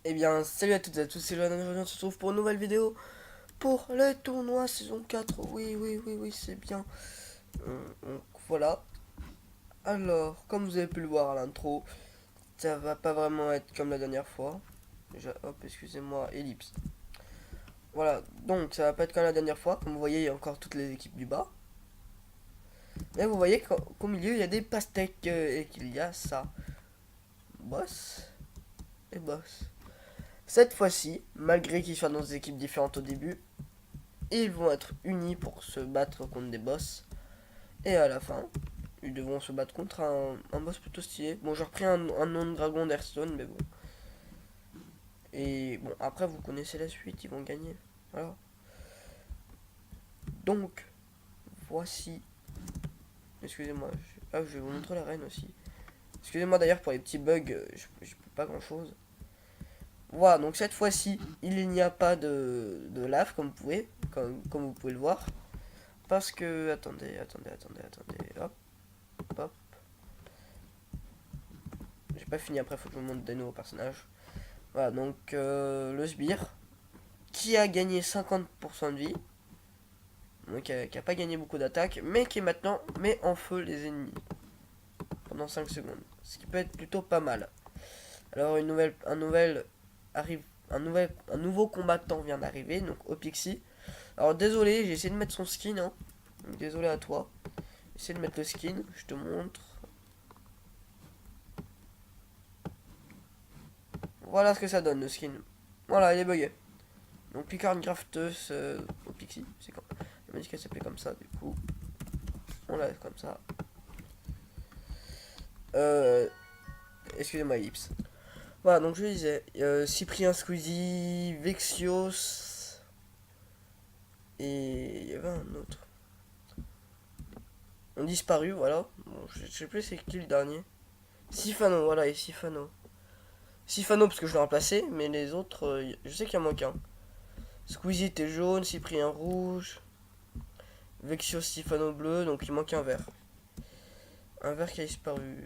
Eh bien, salut à toutes et à tous, c'est Johan, aujourd'hui on se retrouve pour une nouvelle vidéo pour le tournoi saison 4. Oui, oui, oui, oui, c'est bien. Donc voilà. Alors, comme vous avez pu le voir à l'intro, ça va pas vraiment être comme la dernière fois. Déjà, hop, excusez-moi, ellipse. Voilà, donc ça va pas être comme la dernière fois. Comme vous voyez, il y a encore toutes les équipes du bas. Mais vous voyez qu'au milieu, il y a des pastèques et qu'il y a ça. Boss et boss. Cette fois-ci, malgré qu'ils soient dans des équipes différentes au début, ils vont être unis pour se battre contre des boss. Et à la fin, ils devront se battre contre un boss plutôt stylé. Bon, j'ai repris un nom de dragon d'Hearthstone, mais bon. Et bon, après, vous connaissez la suite, ils vont gagner. Voilà. Donc, voici. Excusez-moi. Ah, je vais vous montrer la reine aussi. Excusez-moi d'ailleurs pour les petits bugs, je peux pas grand chose. Voilà, donc cette fois-ci, il n'y a pas de lave comme vous pouvez le voir. Parce que, attendez, hop, hop. J'ai pas fini, après faut que je vous montre des nouveaux personnages. Voilà, donc le sbire, qui a gagné 50% de vie, donc qui a pas gagné beaucoup d'attaques, mais qui maintenant met en feu les ennemis pendant 5 secondes. Ce qui peut être plutôt pas mal. Alors arrive, un nouveau combattant vient d'arriver, donc Opixie. Alors désolé, j'ai essayé de mettre son skin, hein. Donc, désolé à toi. J'essaie de mettre le skin, je te montre. Voilà ce que ça donne le skin. Voilà, il est bugué. Donc Picard Crafteuse au Pixie, c'est quand elle m'a dit qu'elle s'appelait comme ça, du coup on l'a comme ça. Euh, Excusez-moi Ellipse. Voilà, donc je disais, Cyprien Squeezie, Vexios, et il y avait un autre. On disparu, voilà. Bon, je sais plus c'est qui le dernier. Sifano, voilà, et Sifano. Sifano parce que je l'ai remplacé, mais les autres, je sais qu'il y en manque un. Squeezie était jaune, Cyprien rouge, Vexios Sifano bleu, donc il manque un vert. Un vert qui a disparu.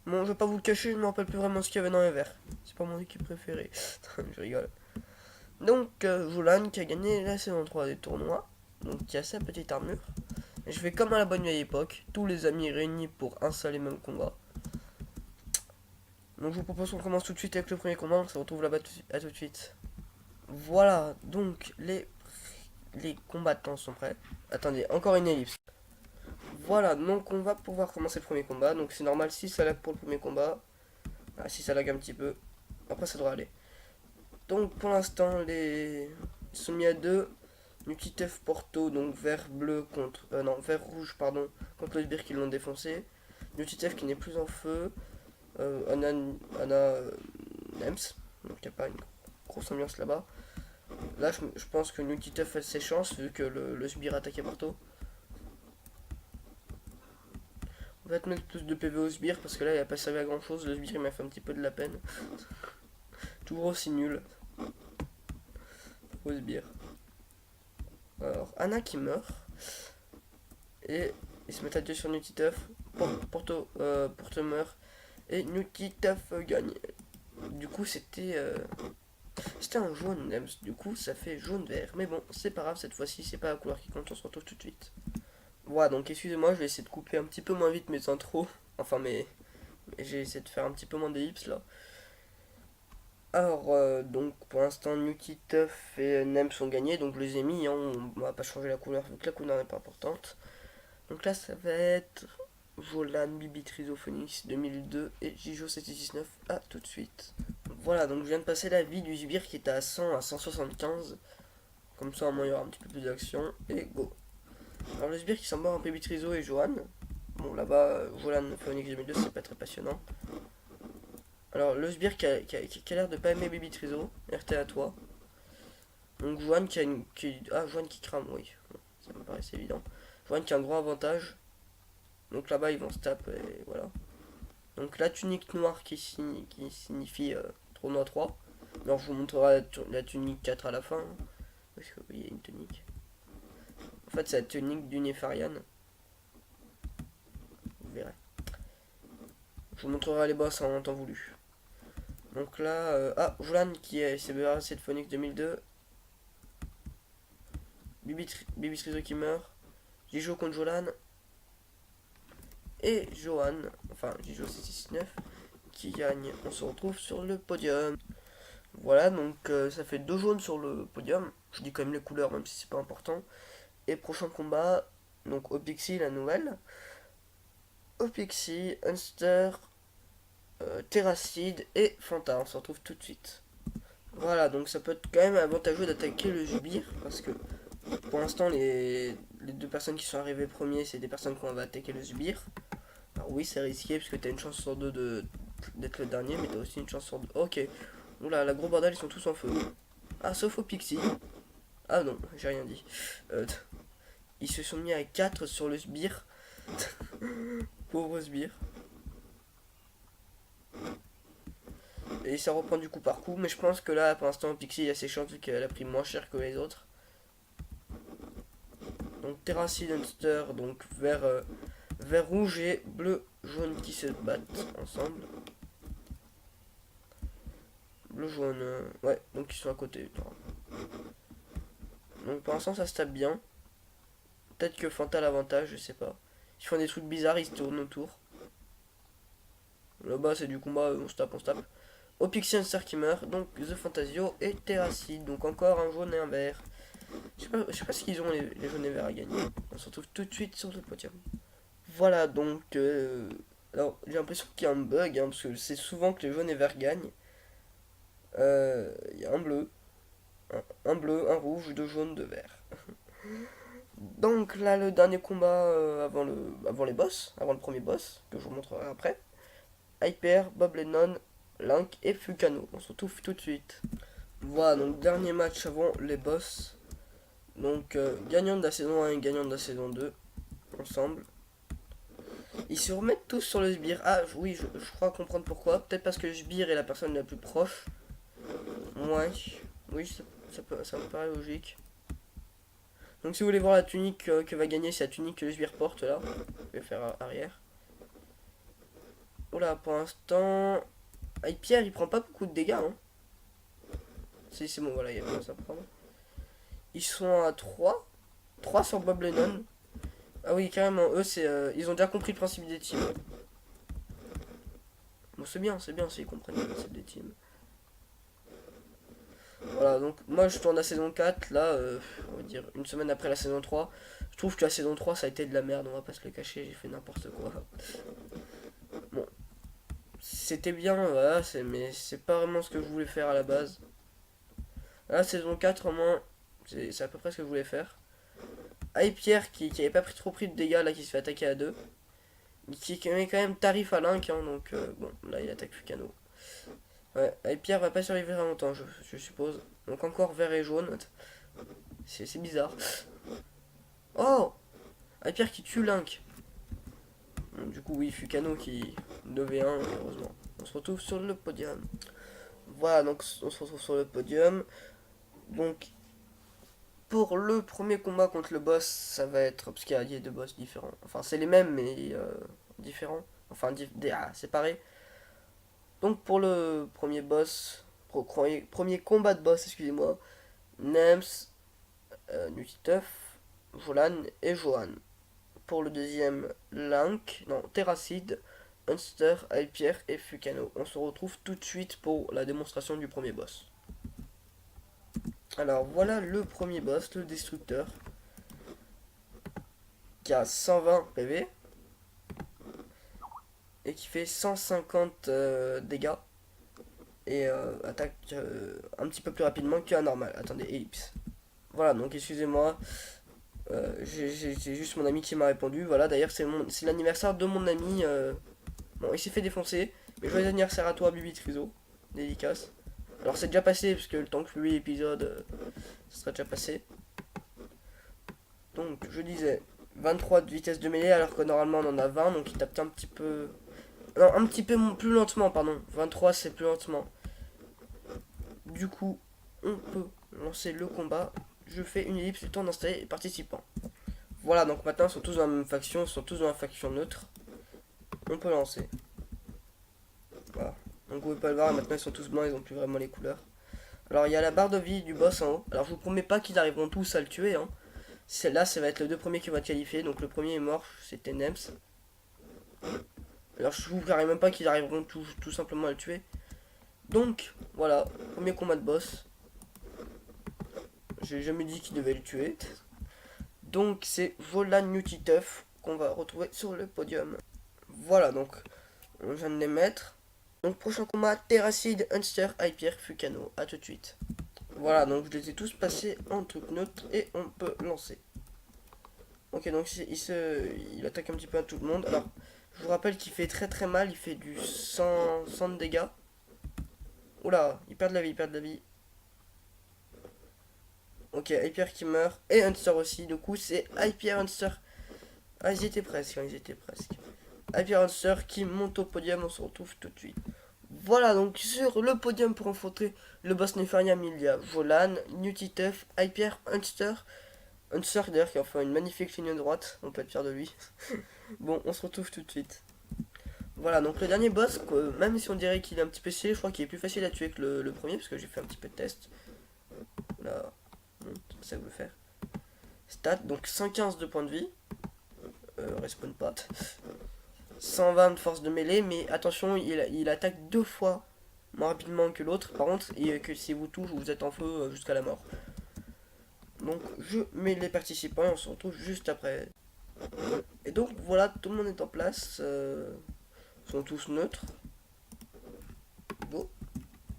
Bon, je vais pas vous le cacher, je me rappelle plus vraiment ce qu'il y avait dans les verres. C'est pas mon équipe préférée. Je rigole. Donc, Jolan qui a gagné la saison 3 des tournois. Donc, qui a sa petite armure. Et je fais comme à la bonne vieille époque. Tous les amis réunis pour un seul et même combat. Donc, je vous propose qu'on commence tout de suite avec le premier combat. On se retrouve là-bas à tout de suite. Voilà, donc les combattants sont prêts. Attendez, encore une ellipse. Voilà, donc on va pouvoir commencer le premier combat. Donc, c'est normal si ça lag pour le premier combat. Ah, si ça lag un petit peu. Après, ça devrait aller. Donc pour l'instant, les ils sont mis à deux. Nutitef Porto, donc vert bleu contre. Non, vert rouge, pardon, contre le sbire qui l'ont défoncé. Nutitef qui n'est plus en feu. Anna Nems, donc il n'y a pas une grosse ambiance là-bas. Là, je pense que Nutitef a ses chances vu que le sbire attaquait Porto. On va te mettre plus de PV au sbire parce que là, il a pas servi à grand chose. Le sbire il m'a fait un petit peu de la peine. Toujours aussi nul au sbire. Alors, Anna qui meurt. Et ils se mettent à deux sur Nutiteuf. Porto meurt. Et Nutiteuf gagne. Du coup, c'était un jaune. Du coup, ça fait jaune-vert. Mais bon, c'est pas grave, cette fois-ci, c'est pas la couleur qui compte. On se retrouve tout de suite. Voilà, donc excusez-moi, je vais essayer de couper un petit peu moins vite mes intros. Enfin, j'ai essayé de faire un petit peu moins d'ellipses là. Alors, donc pour l'instant, Nutiteuf et Nem sont gagnés. Donc, je les ai mis. Hein, on va pas changer la couleur vu que la couleur n'est pas importante. Donc là, ça va être Jolan, Bibi Phoenix 2002 et Jijo 719. À tout de suite. Voilà, donc je viens de passer la vie du sbire qui était à 100 à 175. Comme ça, au moins, il y aura un petit peu plus d'action. Et go. Alors, le sbire qui s'en bat en Baby Trizo et Johan. Bon, là-bas, Jolan Phoenix 2002, c'est pas très passionnant. Alors, le sbire qui a l'air de pas aimer Baby Trizo. RT à toi. Donc, Johan Johan qui crame, oui. Ça me paraissait évident. Johan qui a un gros avantage. Donc là-bas, ils vont se taper, et voilà. Donc la tunique noire qui signifie tournoi 3. Alors je vous montrerai la tunique 4 à la fin. Parce que oui, il y a une tunique. En fait, c'est la tunique du Nefarian. Vous verrez. Je vous montrerai les boss en temps voulu. Donc là, Jolan qui s'est débarrassé de Phoenix 2002. Bibi Trizo qui meurt. Jijo contre Jolan. Et Johan, enfin Jijo 669, qui gagne. On se retrouve sur le podium. Voilà, donc ça fait 2 jaunes sur le podium. Je dis quand même les couleurs, même si c'est pas important. Et prochain combat, donc Opixie, la nouvelle. Opixie, Unster, Terracide et Fanta. On se retrouve tout de suite. Voilà, donc ça peut être quand même avantageux d'attaquer le Jubir, parce que pour l'instant, les 2 personnes qui sont arrivées premiers, c'est des personnes qui va attaquer le Jubir. Alors oui, c'est risqué, parce que t'as une chance sur 2 d'être le dernier, mais t'as aussi une chance sur 2. Ok. Oula, la gros bordel, ils sont tous en feu. Ah, sauf au Pixie. Ah non, j'ai rien dit. Ils se sont mis à 4 sur le sbire. Pauvre sbire. Et ça reprend du coup par coup, mais je pense que là, pour l'instant, Pixie a ses chances vu qu'elle a pris moins cher que les autres. Donc Terracid, Unster, donc vert rouge et bleu, jaune qui se battent ensemble. Bleu, jaune, ouais, donc ils sont à côté. Donc pour l'instant, ça se tape bien. Peut-être que Fanta a l'avantage, je sais pas. Ils font des trucs bizarres, ils se tournent autour. Là-bas, c'est du combat, on se tape, on se tape. Opixie, Unster qui meurt, donc The Fantasio et Terracid, donc encore un jaune et un vert. Je sais pas ce qu'ils ont les jaunes et verts à gagner. On se retrouve tout de suite sur le podium. Voilà, donc alors j'ai l'impression qu'il y a un bug, hein, parce que c'est souvent que les jaunes et verts gagnent. Il y a un bleu, un bleu, un rouge, 2 jaunes, 2 verts. Donc là, le dernier combat avant les boss, avant le premier boss, que je vous montrerai après. Hyper, Bob Lennon, Link et Fukano. On se retrouve tout de suite. Voilà, donc dernier match avant les boss. Donc gagnant de la saison 1 et gagnant de la saison 2, ensemble. Ils se remettent tous sur le sbire. Ah oui, je crois comprendre pourquoi. Peut-être parce que le sbire est la personne la plus proche. Ouais, oui, ça me paraît logique. Donc si vous voulez voir la tunique que va gagner, c'est la tunique que le sbire porte là. Je vais faire arrière. Oula, pour l'instant... Ah, Pierre, il prend pas beaucoup de dégâts. Hein. Si, c'est bon, voilà, il y a pas ça à prendre. Ils sont à 3. 3 sur Bob Lennon. Ah oui, carrément, eux, ils ont déjà compris le principe des teams. Bon, c'est bien, s'ils comprennent le principe des teams. Voilà, donc moi je tourne la saison 4, là, on va dire une semaine après la saison 3. Je trouve que la saison 3 ça a été de la merde, on va pas se le cacher, j'ai fait n'importe quoi. Bon, c'était bien, voilà, mais c'est pas vraiment ce que je voulais faire à la base. La saison 4 au moins, c'est à peu près ce que je voulais faire. Pierre qui avait pas trop pris de dégâts là, qui se fait attaquer à 2. Qui met quand même tarif à Link, hein, donc bon, là il attaque Fukano. Ouais, Pierre va pas survivre à longtemps, je suppose. Donc encore vert et jaune. C'est bizarre. Oh, Pierre qui tue Link. Bon, du coup, oui, Fukano qui 2v1, heureusement. On se retrouve sur le podium. Voilà, donc on se retrouve sur le podium. Donc, pour le premier combat contre le boss, ça va être... Parce qu'il y a 2 boss différents. Enfin, c'est les mêmes, mais différents. Enfin, séparés. Donc, pour le premier boss... Premier combat de boss, excusez-moi. Nems, Nutiteuf, Jolan et Johan. Pour le deuxième, Link, non, Terracid, Unster, Alpierre et Fukano. On se retrouve tout de suite pour la démonstration du premier boss. Alors voilà le premier boss, le destructeur, qui a 120 PV et qui fait 150 dégâts et attaque un petit peu plus rapidement qu'un normal. Attendez, ellipse. Voilà, donc excusez-moi, j'ai juste mon ami qui m'a répondu. Voilà, d'ailleurs c'est l'anniversaire de mon ami. Bon, il s'est fait défoncer, mais joyeux anniversaire à toi, Bibi Trizo. Dédicace. Alors c'est déjà passé, parce que le temps que je publie l'épisode, ça sera déjà passé. Donc je disais 23 de vitesse de mêlée, alors que normalement on en a 20, donc il tape un petit peu... Non, un petit peu plus lentement, pardon. 23 c'est plus lentement. Du coup, on peut lancer le combat. Je fais une ellipse du temps d'installer les participants. Voilà, donc maintenant ils sont tous dans la même faction, ils sont tous dans la faction neutre. On peut lancer. Voilà. Donc vous pouvez pas le voir, maintenant ils sont tous blancs, ils ont plus vraiment les couleurs. Alors il y a la barre de vie du boss en haut. Alors je vous promets pas qu'ils arriveront tous à le tuer, hein. Celle-là, ça va être les deux premiers qui vont être qualifiés. Donc le premier est mort, c'était Nems. Alors je vous parie même pas qu'ils arriveront tout simplement à le tuer. Donc voilà, premier combat de boss. J'ai jamais dit qu'il devait le tuer. Donc c'est Volan Nutiteuf qu'on va retrouver sur le podium. Voilà, donc on vient de les mettre. Donc prochain combat, Terracid, Hunster, Hyper, Fucano. A tout de suite. Voilà, donc je les ai tous passés en truc neutre et on peut lancer. Ok, donc il attaque un petit peu à tout le monde. Alors, je vous rappelle qu'il fait très mal, il fait du 100 de dégâts. Oula, il perd de la vie, il perd de la vie. Ok, Hyper qui meurt. Et Hunter aussi, du coup c'est Hyper Hunter. Ah, ils étaient presque, hein, ils étaient presque. Hyper Hunter qui monte au podium, on se retrouve tout de suite. Voilà, donc sur le podium pour affronter le boss Nefarian, il y a Volan, Nutiteuf, Hyper Hunter. Hunter d'ailleurs qui a fait une magnifique ligne droite, on peut être fier de lui. Bon, on se retrouve tout de suite. Voilà, donc le dernier boss, même si on dirait qu'il est un petit peu stylé, je crois qu'il est plus facile à tuer que le premier, parce que j'ai fait un petit peu de test. Là, ça veut faire. Stat, donc 115 de points de vie. Respawn pas. 120 de force de mêlée, mais attention, il attaque deux fois moins rapidement que l'autre. Par contre, et que si vous touche, vous êtes en feu jusqu'à la mort. Donc je mets les participants et on se retrouve juste après. Et donc voilà, tout le monde est en place. Ils sont tous neutres. Go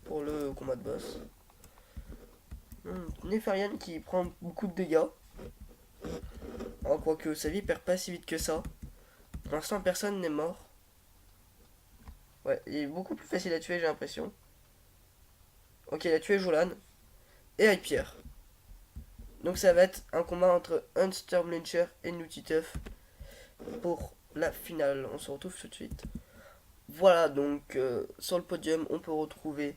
pour le combat de boss. Nefarian qui prend beaucoup de dégâts. Alors, quoique sa vie perd pas si vite que ça. Pour l'instant, personne n'est mort. Ouais, il est beaucoup plus facile à tuer, j'ai l'impression. Ok, il a tué Jolan et Hyper. Donc ça va être un combat entre Hunter Blincher et Nutiteuf pour la finale. On se retrouve tout de suite. Voilà, donc sur le podium, on peut retrouver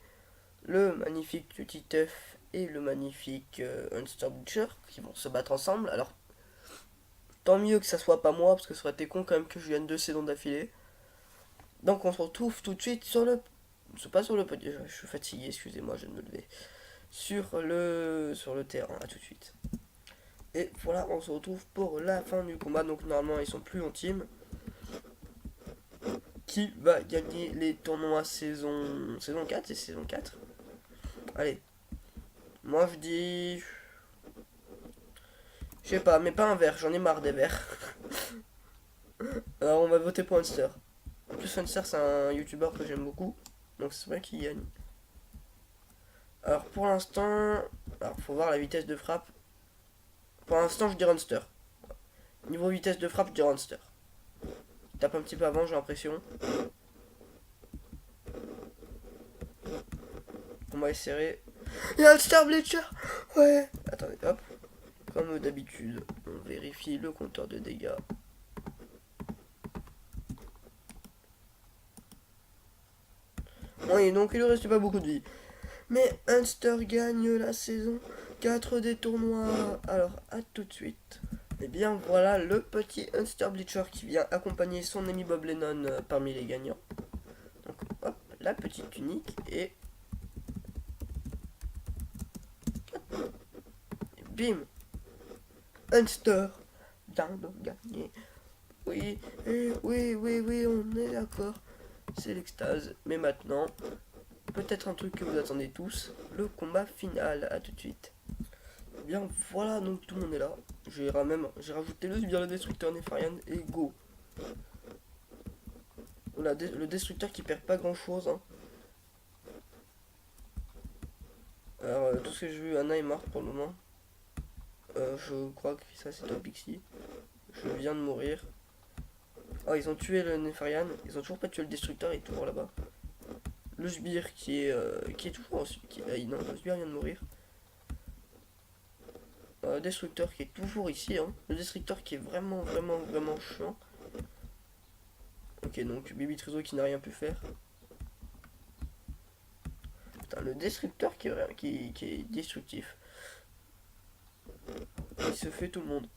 le magnifique Nutiteuf et le magnifique Hunter Blincher qui vont se battre ensemble. Alors, tant mieux que ça soit pas moi, parce que ça aurait été con quand même que je gagne 2 saisons d'affilée. Donc on se retrouve tout de suite sur le... C'est pas sur le podium, je suis fatigué, excusez-moi, je vais me lever. Sur le terrain, à tout de suite. Et voilà, on se retrouve pour la fin du combat. Donc normalement, ils sont plus en team. Qui va gagner les tournois saison 4? C'est saison 4. Allez. Moi, je dis... Je sais pas, mais pas un vert. J'en ai marre des verts. Alors, on va voter pour Hunter. En plus, Hunter, c'est un youtubeur que j'aime beaucoup. Donc, c'est vrai qu'il gagne. Alors, pour l'instant... Alors, faut voir la vitesse de frappe. Pour l'instant, je dis Hunter. Niveau vitesse de frappe, je dis Hunter. Tape un petit peu avant, j'ai l'impression. On va essayer. Il y a un Star Bleacher. Ouais. Attendez, hop. Comme d'habitude, on vérifie le compteur de dégâts. Oui, donc il ne reste pas beaucoup de vie. Mais Hunter gagne la saison 4 des tournois. Alors, à tout de suite. Et bien voilà le petit Hunter Bleacher qui vient accompagner son ami Bob Lennon parmi les gagnants. Donc hop, la petite tunique et bim, Hunter vient de gagner. Oui, oui, on est d'accord. C'est l'extase. Mais maintenant, peut-être un truc que vous attendez tous, le combat final. À tout de suite. Eh bien voilà, donc tout le monde est là. J'ai rajouté le sbire, le destructeur Nefarian et go. On a le destructeur qui perd pas grand chose. Hein. Alors tout ce que j'ai vu, Anna est morte pour le moment. Je crois que ça c'est toi Pixie. Je viens de mourir. Oh, ils ont tué le Nefarian. Ils ont toujours pas tué le destructeur, il est toujours là-bas. Le sbire qui est toujours ensuite. Non, le sbire vient de mourir. Le destructeur qui est toujours ici. Hein. Le destructeur qui est vraiment chiant. Ok, donc Bibi Trizo qui n'a rien pu faire. Putain, le destructeur qui est destructif. Il se fait tout le monde.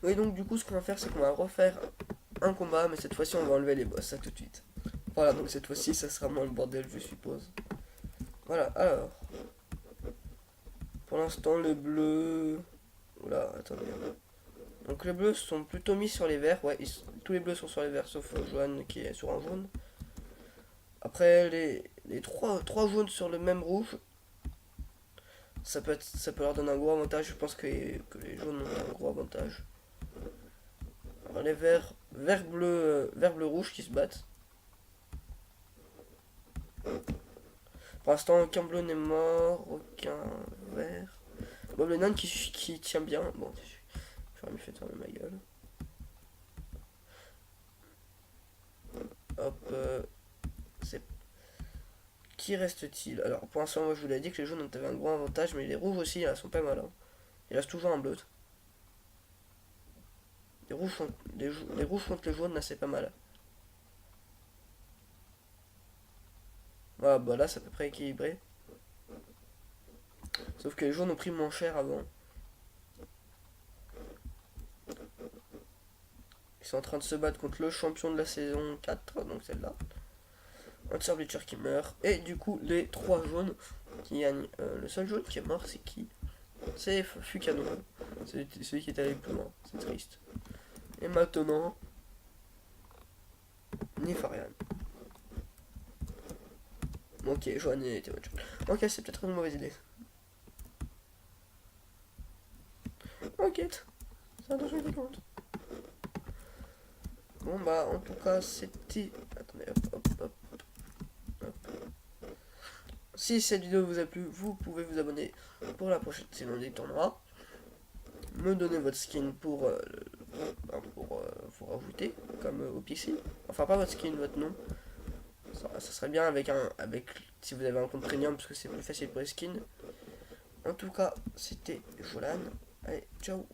Oui, donc du coup, ce qu'on va faire, c'est qu'on va refaire un combat, mais cette fois-ci on va enlever les boss, ça tout de suite. Voilà, donc cette fois-ci ça sera moins le bordel, je suppose. Voilà, alors. Pour l'instant, le bleu. Oula, attendez. Donc les bleus sont plutôt mis sur les verts, ouais, tous les bleus sont sur les verts, sauf Johan qui est sur un jaune. Après, les trois jaunes sur le même rouge, ça peut leur donner un gros avantage. Je pense que les jaunes ont un gros avantage. Alors les vert, bleu, rouge qui se battent. Pour l'instant, aucun bleu n'est mort, aucun vert. Bon, le nan qui tient bien. Bon, j'aurais mieux fait de fermer ma gueule. Hop, c'est. Qui reste-t-il? Alors, pour l'instant, moi je vous l'ai dit que les jaunes avaient un gros avantage, mais les rouges aussi, elles sont pas mal. Hein. Il reste toujours un bleu. Les rouges contre les jaunes, là, c'est pas mal. Voilà, bah là, c'est à peu près équilibré. Sauf que les jaunes ont pris moins cher avant. Ils sont en train de se battre contre le champion de la saison 4, donc celle-là. Un Sir Bleacher qui meurt. Et du coup, les trois jaunes qui gagnent. Le seul jaune qui est mort, c'est qui? C'est Fukano. C'est celui qui est allé plus loin. C'est triste. Et maintenant, Nifarian. Ok, Johan était votre jaune. Ok, c'est peut-être une mauvaise idée. Ok, ça a changé de compte. Bon bah en tout cas c'était. Attendez hop. Si cette vidéo vous a plu, vous pouvez vous abonner pour la prochaine saison des tournois. Me donner votre skin pour vous rajouter comme au PC. Enfin pas votre skin, votre nom. Ça serait bien avec si vous avez un compte premium parce que c'est plus facile pour les skins. En tout cas, c'était Jolan. Allez, ciao.